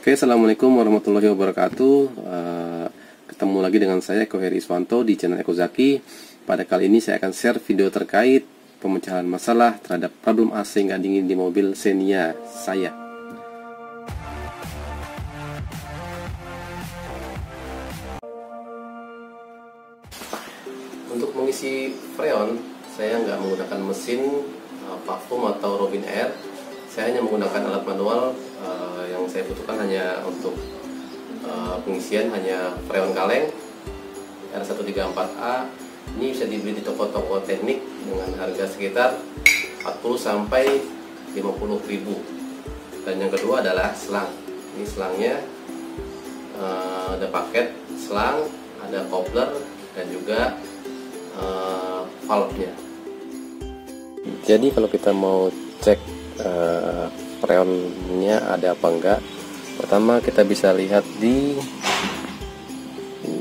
Oke, assalamualaikum warahmatullahi wabarakatuh. Ketemu lagi dengan saya Eko Heri Iswanto di channel Eko Zaki. Pada kali ini saya akan share video terkait pemecahan masalah terhadap problem AC nggak dingin di mobil Xenia saya. Untuk mengisi freon, saya nggak menggunakan mesin vakum atau Robin Air. Saya hanya menggunakan alat manual. Yang saya butuhkan hanya untuk pengisian hanya freon kaleng R134A. Ini bisa dibeli di toko-toko teknik dengan harga sekitar 40 sampai 50 ribu. Dan yang kedua adalah selang. Ini selangnya ada paket selang, ada coupler dan juga valve-nya. Jadi kalau kita mau cek freonnya ada apa enggak, pertama kita bisa lihat di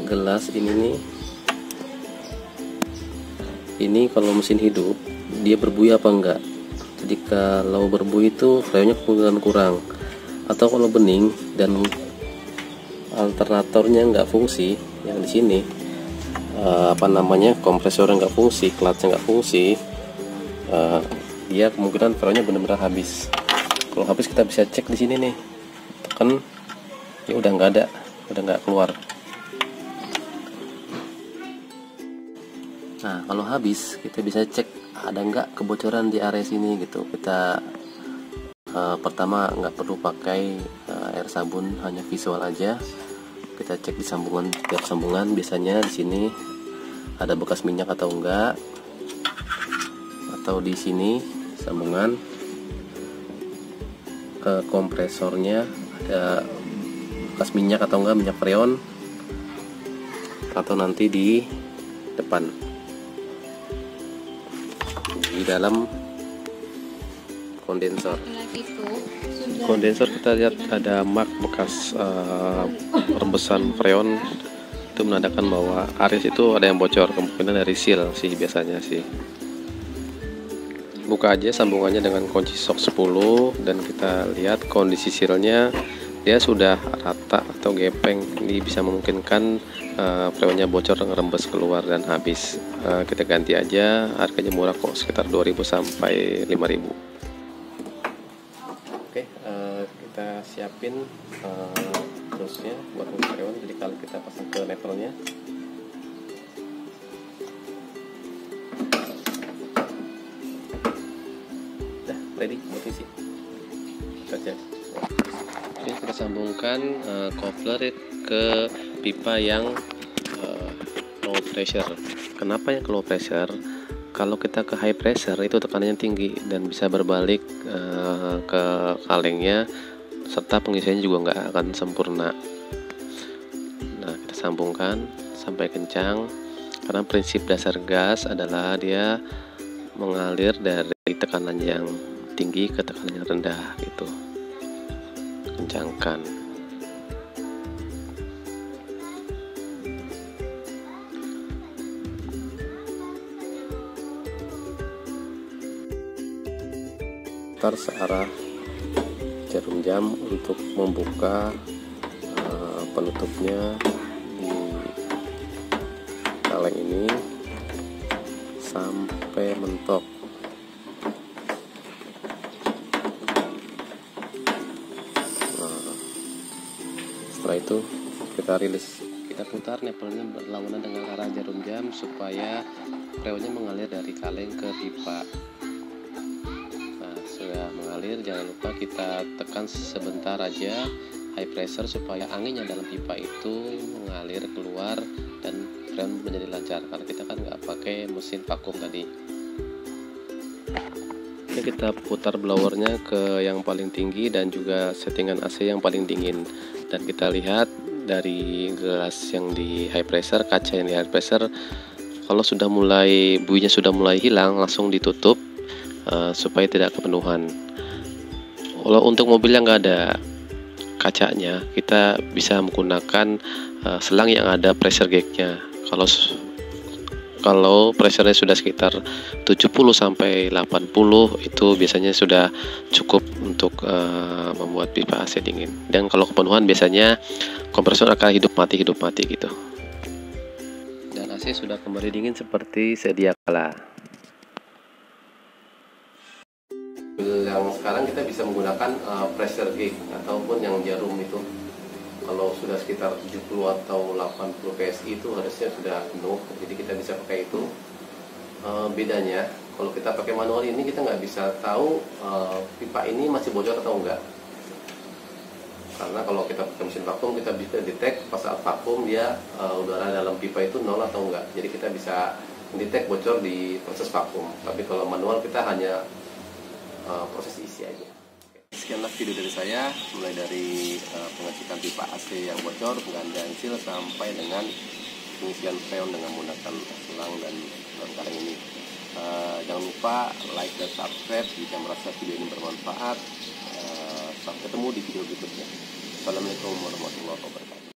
gelas ini nih. Ini kalau mesin hidup dia berbunyi apa enggak. Jadi kalau berbunyi itu freonnya kemungkinan kurang, atau kalau bening dan alternatornya nggak fungsi, yang di sini kompresornya nggak fungsi, clutchnya nggak fungsi, dia kemungkinan freonnya benar-benar habis. Kalau habis kita bisa cek di sini nih, tekan, ya udah nggak ada, udah nggak keluar. Nah kalau habis kita bisa cek ada nggak kebocoran di area sini gitu. Kita pertama nggak perlu pakai air sabun, hanya visual aja. Kita cek di sambungan, tiap sambungan biasanya di sini ada bekas minyak atau enggak, atau di sini sambungan ke kompresornya ada bekas minyak atau enggak, minyak freon, atau nanti di depan di dalam kondensor. Kondensor kita lihat ada mark bekas rembesan freon, itu menandakan bahwa ares itu ada yang bocor, kemungkinan dari seal sih biasanya sih. Buka aja sambungannya dengan kunci sok 10 dan kita lihat kondisi sealnya dia sudah rata atau gepeng. Ini bisa memungkinkan freonnya bocor, ngerembes keluar dan habis. Kita ganti aja, harganya murah kok, sekitar 2000 sampai 5000. Oke, kita siapin terusnya buat freon. Jadi kalau kita pasang ke levelnya, ready buat isi. Oke, kita sambungkan coupler ke pipa yang low pressure. Kenapa yang ke low pressure? Kalau kita ke high pressure itu tekanannya tinggi dan bisa berbalik ke kalengnya, serta pengisiannya juga nggak akan sempurna. Nah kita sambungkan sampai kencang, karena prinsip dasar gas adalah dia mengalir dari tekanan yang tinggi ke tekanan yang rendah gitu. Kencangkan. Putar searah jarum jam untuk membuka penutupnya di kaleng ini sampai mentok. Setelah itu kita rilis, kita putar nepelnya berlawanan dengan arah jarum jam supaya freonnya mengalir dari kaleng ke pipa. Nah sudah mengalir, jangan lupa kita tekan sebentar aja high pressure supaya anginnya dalam pipa itu mengalir keluar dan freon menjadi lancar, karena kita kan nggak pakai mesin vakum tadi. Oke, kita putar blowernya ke yang paling tinggi dan juga settingan AC yang paling dingin. Dan kita lihat dari gelas yang di high pressure, kaca yang di high pressure, kalau sudah mulai bunyinya sudah mulai hilang, langsung ditutup supaya tidak kepenuhan. Kalau untuk mobil yang nggak ada kacanya, kita bisa menggunakan selang yang ada pressure gauge-nya. Kalau pressure-nya sudah sekitar 70 sampai 80 itu biasanya sudah cukup untuk membuat pipa AC dingin. Dan kalau kepenuhan biasanya kompresor akan hidup mati gitu. Dan AC sudah kembali dingin seperti sedia kala. Yang sekarang kita bisa menggunakan pressure gauge ataupun yang jarum itu. Kalau sudah sekitar 70 atau 80 PSI itu harusnya sudah penuh, jadi kita bisa pakai itu. Bedanya, kalau kita pakai manual ini kita nggak bisa tahu pipa ini masih bocor atau enggak. Karena kalau kita pakai mesin vakum kita bisa detect pas saat vakum dia udara dalam pipa itu nol atau enggak. Jadi kita bisa detect bocor di proses vakum. Tapi kalau manual kita hanya proses isi aja. Sekianlah video dari saya, mulai dari pengecekan pipa AC yang bocor, penggantian seal, sampai dengan pengisian freon dengan menggunakan selang dan kaleng ini. Jangan lupa like dan subscribe jika merasa video ini bermanfaat. Sampai ketemu di video berikutnya. Assalamualaikum warahmatullahi wabarakatuh.